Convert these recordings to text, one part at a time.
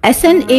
SNA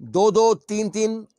2-2, 3-3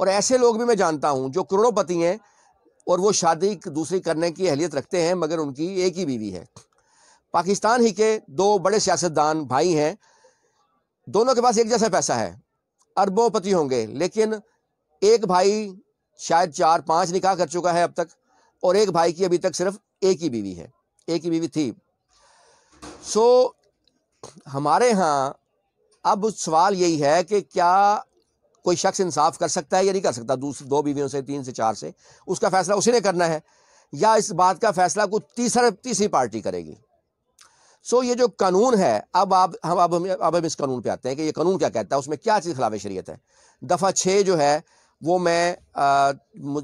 اور ایسے لوگ بھی میں جانتا ہوں جو کروڑوں پتی ہیں اور وہ شادی دوسری کرنے کی اہلیت رکھتے ہیں مگر ان کی ایک ہی بیوی ہے۔ پاکستان ہی کے دو بڑے سیاستدان بھائی ہیں، دونوں کے پاس ایک جیسا پیسہ ہے، اربوں پتی ہوں گے، لیکن ایک بھائی شاید 4-5 نکاح کر چکا ہے اب تک، اور ایک بھائی کی ابھی تک صرف ایک ہی بیوی ہے، ایک ہی بیوی تھی۔ سو ہمارے ہاں اب سوال یہی ہے کہ کیا کوئی شخص انصاف کر سکتا ہے یا نہیں کر سکتا، دو بیویوں سے، 3 سے 4 سے؟ اس کا فیصلہ اسی نے کرنا ہے، یا اس بات کا فیصلہ کوئی تیسری پارٹی کرے گی؟ سو یہ جو قانون ہے، اب ہم اس قانون پہ آتے ہیں کہ یہ قانون کیا کہتا ہے، اس میں کیا چیز خلاف شریعت ہے۔ دفعہ 6 جو ہے وہ میں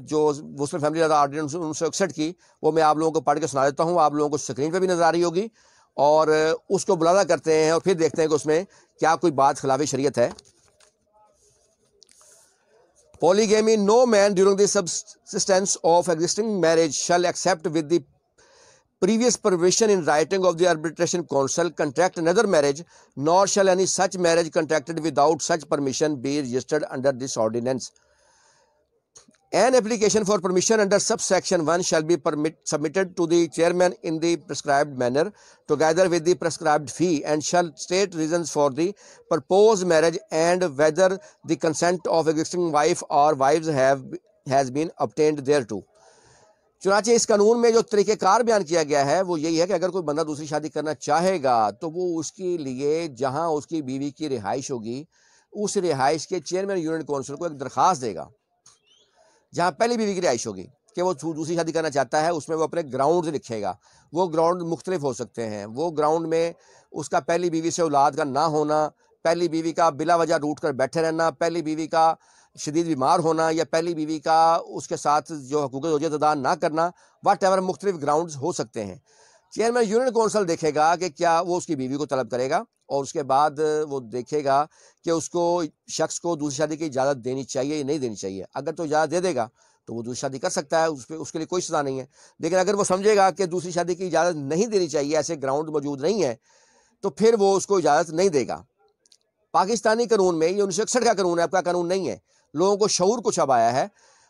جو مسلم فیملی لا آرڈیننس 1961 کی، وہ میں آپ لوگوں کو پڑھ کے سنا دیتا ہوں، آپ لوگوں کو اسکرین پہ بھی نظر آ رہی ہوگی، اور اس کو ملاحظہ کرتے ہیں اور پھر دیکھتے ہیں کہ اس میں کیا کوئی بات خلاف شریعت ہے۔ Polygamy: no man during the subsistence of existing marriage shall, except with the previous permission in writing of the arbitration council, contract another marriage, nor shall any such marriage contracted without such permission be registered under this ordinance. An application for permission under subsection 1 shall be submitted to the chairman in the prescribed manner, together with the prescribed fee, and shall state reasons for the proposed marriage and whether the consent of existing wife or wives has been obtained thereto. چنانچہ اس قانون میں جو طریقہ کار بیان کیا گیا ہے وہ یہی ہے کہ اگر کوئی بندہ دوسری شادی کرنا چاہے گا تو وہ اس کے لیے جہاں اس کی بیوی کی رہائش ہوگی، اس رہائش کے چیئرمین یونین کونسل کو ایک درخواست دے گا، جہاں پہلی بیوی کی رہائش ہوگی کہ وہ دوسری شادی کرنا چاہتا ہے، اس میں وہ اپنے گراؤنڈز لکھے گا۔ وہ گراؤنڈ مختلف ہو سکتے ہیں، وہ گراؤنڈ میں اس کا پہلی بیوی سے اولاد کا نہ ہونا، پہلی بیوی کا بلا وجہ روٹ کر بیٹھے رہنا، پہلی بیوی کا شدید بیمار ہونا، یا پہلی بیوی کا اس کے ساتھ جو حقوق زوجیت ادا نہ کرنا، واٹ ایور مختلف گراؤنڈز ہو سکتے ہیں۔ چیئرمین یونین کونسل دیکھے گا کہ کیا وہ اس کی بیوی کو طلب کرے گا، اور اس کے بعد وہ دیکھے گا کہ اس کو شخص کو دوسری شادی کی اجازت دینی چاہیے یا نہیں دینی چاہیے۔ اگر تو اجازت دے دے گا تو وہ دوسری شادی کر سکتا ہے، اس کے لیے کوئی سزا نہیں ہے۔ لیکن اگر وہ سمجھے گا کہ دوسری شادی کی اجازت نہیں دینی چاہیے، ایسے گراؤنڈ موجود نہیں ہے، تو پھر وہ اس کو اجازت نہیں دے گا۔ پاکستانی قانون میں، یہ 1961 کا قانون ہے، اب کا قانون نہیں ہے، لوگوں کو شعور کچھ اب آیا ہے۔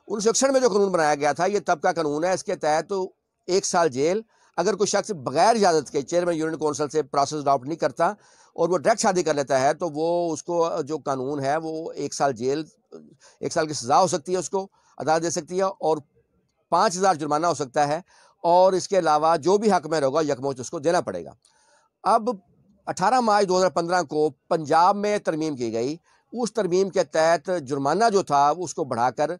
1961 میں جو قانون بنایا گیا تھا یہ تب کا قانون ہے، اس کے تحت 1 سال جیل اگر کوئی شخص بغیر اجازت کے چیئرمین یونین کونسل سے پروسیس اڈاپٹ نہیں کرتا اور وہ ڈائریکٹ شادی کر لیتا ہے، تو وہ اس کو جو قانون ہے وہ 1 سال جیل، 1 سال کی سزا ہو سکتی ہے، اس کو عدالت دے سکتی ہے، اور 5000 جرمانہ ہو سکتا ہے، اور اس کے علاوہ جو بھی حق میں ہوگا یکمشت اس کو دینا پڑے گا۔ اب 18 مارچ 2015 کو پنجاب میں ترمیم کی گئی، اس ترمیم کے تحت جرمانہ جو تھا اس کو بڑھا کر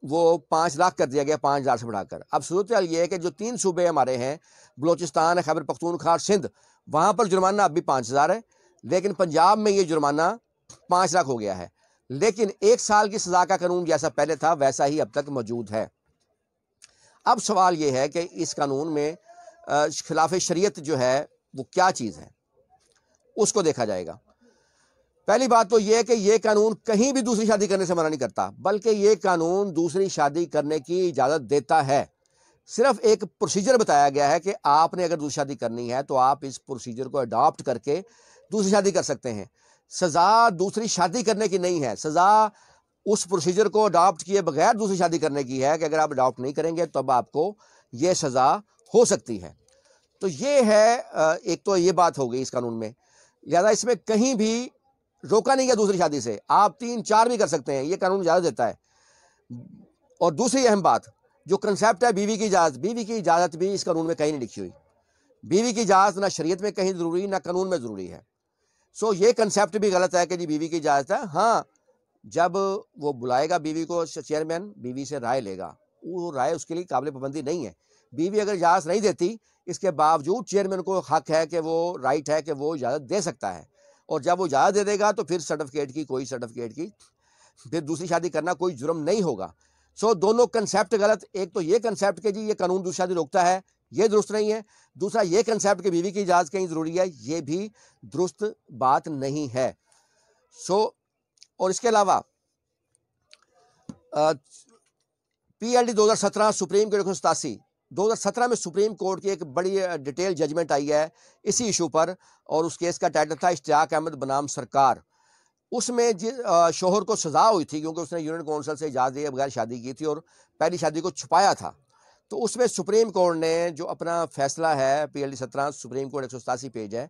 وہ 5 لاکھ کر دیا گیا، 5000 سے بڑھا کر۔ اب صورتحال یہ ہے کہ جو 3 صوبے ہمارے ہیں، بلوچستان، خیبر پختونخوا اور سندھ، وہاں پر جرمانہ اب بھی 5000 ہے، لیکن پنجاب میں یہ جرمانہ 5 لاکھ ہو گیا ہے۔ لیکن 1 سال کی سزا کا قانون جیسا پہلے تھا ویسا ہی اب تک موجود ہے۔ اب سوال یہ ہے کہ اس قانون میں خلاف شریعت جو ہے وہ کیا چیز ہے، اس کو دیکھا جائے گا۔ پہلی بات تو یہ ہے کہ یہ قانون کہیں بھی دوسری شادی کرنے سے منع نہیں کرتا، بلکہ یہ قانون دوسری شادی کرنے کی اجازت دیتا ہے۔ صرف ایک پروسیجر بتایا گیا ہے کہ آپ نے اگر دوسری شادی کرنی ہے تو آپ اس پروسیجر کو اڈاپٹ کر کے دوسری شادی کر سکتے ہیں۔ سزا دوسری شادی کرنے کی نہیں ہے، سزا اس پروسیجر کو اڈاپٹ کیے بغیر دوسری شادی کرنے کی ہے کہ اگر آپ اڈاپٹ نہیں کریں گے تو اب آپ کو یہ سزا ہو سکتی ہے۔ تو یہ ہے ایک تو یہ بات ہو گئی اس قانون میں، لہذا اس میں کہیں بھی روکا نہیں گیا دوسری شادی سے، آپ 3-4 بھی کر سکتے ہیں، یہ قانون اجازت دیتا ہے۔ اور دوسری اہم بات جو کنسیپٹ ہے بیوی کی اجازت، بیوی کی اجازت بھی اس قانون میں کہیں نہیں لکھی ہوئی۔ بیوی کی اجازت نہ شریعت میں کہیں ضروری نہ قانون میں ضروری ہے۔ سو یہ کنسیپٹ بھی غلط ہے کہ جی بیوی کی اجازت ہے۔ ہاں، جب وہ بلائے گا بیوی کو چیئرمین، بیوی سے رائے لے گا، وہ رائے اس کے لیے قابل پابندی نہیں ہے۔ بیوی اگر اجازت نہیں دیتی، اس کے باوجود چیئرمین کو حق ہے کہ وہ رائٹ ہے کہ وہ اجازت دے سکتا ہے، اور جب وہ اجازت دے گا تو پھر سرٹیفکیٹ کی پھر دوسری شادی کرنا کوئی جرم نہیں ہوگا۔ سو دونوں کنسیپٹ غلط۔ ایک تو یہ کنسیپٹ کہ جی یہ قانون دوسری شادی روکتا ہے، یہ درست نہیں ہے۔ دوسرا یہ کنسیپٹ کہ بیوی کی اجازت کہیں ضروری ہے، یہ بھی درست بات نہیں ہے۔ سو اور اس کے علاوہ PLD 2017 سپریم کورٹ 187 2017 میں سپریم کورٹ کی ایک بڑی ڈیٹیل ججمنٹ آئی ہے اسی ایشو پر، اور اس کیس کا ٹائٹل تھا اشتیاق احمد بنام سرکار۔ اس میں شوہر کو سزا ہوئی تھی کیونکہ اس نے یونین کونسل سے اجازت لیے بغیر شادی کی تھی اور پہلی شادی کو چھپایا تھا. تو اس میں سپریم کورٹ نے جو اپنا فیصلہ ہے PLD 17 سپریم کورٹ 187 پیج ہے,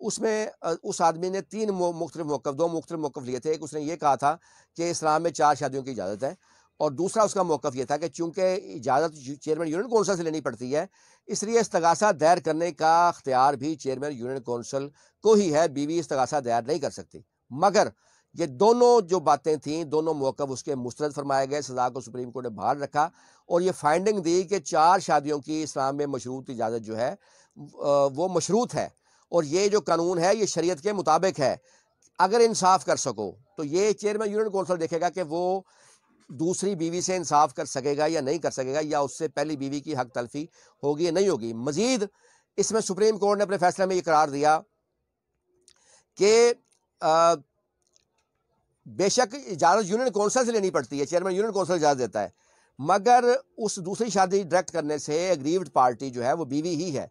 اس میں اس آدمی نے 3 مختلف موقف لیے تھے. ایک اس نے یہ کہا تھا کہ اسلام میں 4 شادیوں کی اجازت ہے, اور دوسرا اس کا موقف یہ تھا کہ چونکہ اجازت چیئرمین یونین کونسل سے لینی پڑتی ہے, اس لیے استغاثہ دائر کرنے کا اختیار بھی چیئرمین یونین کونسل کو ہی ہے, بیوی استغاثہ دائر نہیں کر سکتی. مگر یہ دونوں جو باتیں تھیں, دونوں موقف اس کے مسترد فرمائے گئے, سزا کو سپریم کورٹ نے بحال رکھا اور یہ فائنڈنگ دی کہ 4 شادیوں کی اسلام میں مشروط اجازت جو ہے وہ مشروط ہے, اور یہ جو قانون ہے یہ شریعت کے مطابق ہے. اگر انصاف کر سکو تو یہ چیئرمین یونین کونسل دیکھے گا کہ وہ دوسری بیوی سے انصاف کر سکے گا یا نہیں کر سکے گا, یا اس سے پہلی بیوی کی حق تلفی ہوگی یا نہیں ہوگی. مزید اس میں سپریم کورٹ نے اپنے فیصلے میں یہ قرار دیا کہ بے شک اجازت یونین کونسل سے لینی پڑتی ہے, چیئرمین یونین کونسل اجازت دیتا ہے, مگر اس دوسری شادی ڈائریکٹ کرنے سے اگریوڈ پارٹی جو ہے وہ بیوی ہی ہے.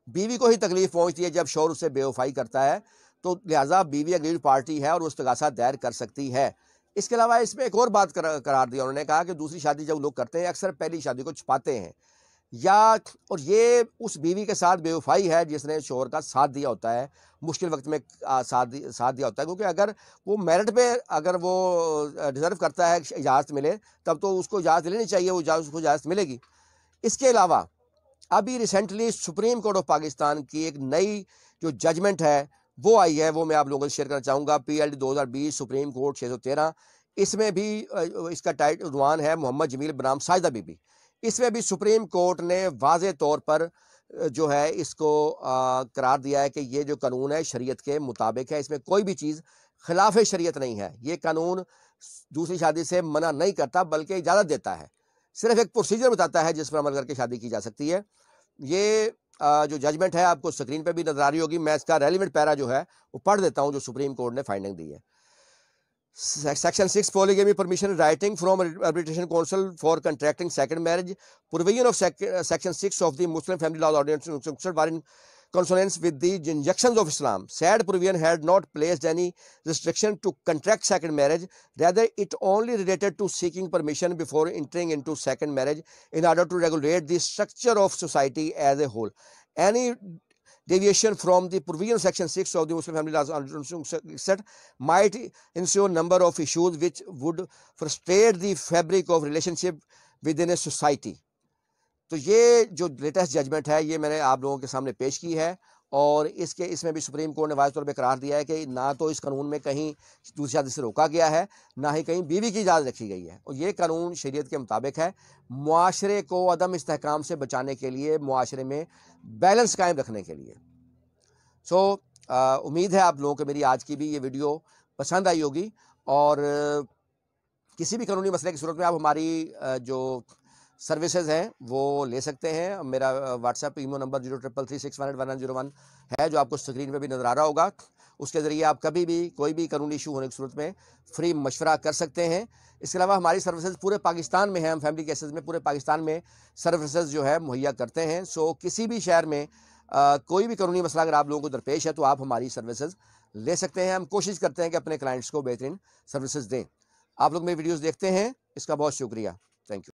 بیوی کو ہی تکلیف پہنچتی ہے جب شوہر اس سے بے وفائی کرتا ہے, تو لہٰذا بیوی اگریوڈ پارٹی ہے اور وہ استغاثہ دائر کر سکتی ہے. اس کے علاوہ اس میں ایک اور بات قرار دیا, انہوں نے کہا کہ دوسری شادی جب لوگ کرتے ہیں اکثر پہلی شادی کو چھپاتے ہیں, اور یہ اس بیوی کے ساتھ بے وفائی ہے جس نے شوہر کا ساتھ دیا ہوتا ہے, مشکل وقت میں ساتھ دیا ہوتا ہے, کیونکہ اگر وہ میرٹ پہ اگر وہ ڈیزرو کرتا ہے اجازت ملے تب تو اس کو اجازت لینی چاہیے, وہ اس کو اجازت ملے گی. اس کے علاوہ ابھی recently supreme court of Pakistan کی ایک نئی جو ججمنٹ ہے وہ آئی ہے, وہ میں آپ لوگوں سے شیئر کرنا چاہوں گا. PLD 2020 سپریم کورٹ 613, اس میں بھی اس کا عنوان ہے محمد جمیل بنام ساجدہ بی بی. اس میں بھی سپریم کورٹ نے واضح طور پر جو ہے اس کو قرار دیا ہے کہ یہ جو قانون ہے شریعت کے مطابق ہے, اس میں کوئی بھی چیز خلاف شریعت نہیں ہے. یہ قانون دوسری شادی سے منع نہیں کرتا بلکہ اجازت دیتا ہے, صرف ایک پروسیجر بتاتا ہے جس پر عمل کر کے شادی کی جا سکتی ہے. یہ جو ججمنٹ ہے آپ کو سکرین پہ بھی نظر آ رہی ہوگی, میں اس کا ریلیونٹ پیرا جو ہے وہ پڑھ دیتا ہوں جو سپریم کورٹ نے فائنڈنگ دی ہے. Section 6 polygamy permission writing from arbitration council for contracting second marriage. Provision of section 6 of the Muslim Family Law Ordinance were in consonance with the injunctions of Islam. Said provision had not placed any restriction to contract second marriage. Rather, it only related to seeking permission before entering into second marriage in order to regulate the structure of society as a whole. Any deviation from the provision section 6 of the Muslim Family Law might ensure number of issues which would frustrate the fabric of relationship within a society. تو یہ جو latest judgment ہے یہ میں نے آپ لوگوں کے سامنے پیش کی ہے, اور اس میں بھی سپریم کورٹ نے واضح طور پہ قرار دیا ہے کہ نہ تو اس قانون میں کہیں دوسری شادی سے روکا گیا ہے, نہ ہی کہیں بیوی کی اجازت رکھی گئی ہے, اور یہ قانون شریعت کے مطابق ہے, معاشرے کو عدم استحکام سے بچانے کے لیے, معاشرے میں بیلنس قائم رکھنے کے لیے. امید ہے آپ لوگوں کو میری آج کی بھی یہ ویڈیو پسند آئی ہوگی, اور کسی بھی قانونی مسئلے کی صورت میں آپ ہماری جو سروسز ہیں وہ لے سکتے ہیں. میرا واٹس ایپ ایمو نمبر 0333618101 ہے جو آپ کو اسکرین پہ بھی نظر آ رہا ہوگا. اس کے ذریعے آپ کبھی بھی کوئی بھی قانونی ایشو ہونے کی صورت میں فری مشورہ کر سکتے ہیں. اس کے علاوہ ہماری سروسز پورے پاکستان میں ہیں, ہم فیملی کیسز میں پورے پاکستان میں سروسز جو ہے مہیا کرتے ہیں. کسی بھی شہر میں کوئی بھی قانونی مسئلہ اگر آپ لوگوں کو درپیش ہے تو آپ ہماری سروسز لے سکتے ہیں. ہم کوشش کرتے ہیں کہ اپنے کلائنٹس کو بہترین سروسز دیں. آپ لوگ میری ویڈیوز دیکھتے ہیں, اس کا بہت شکریہ. Thank you.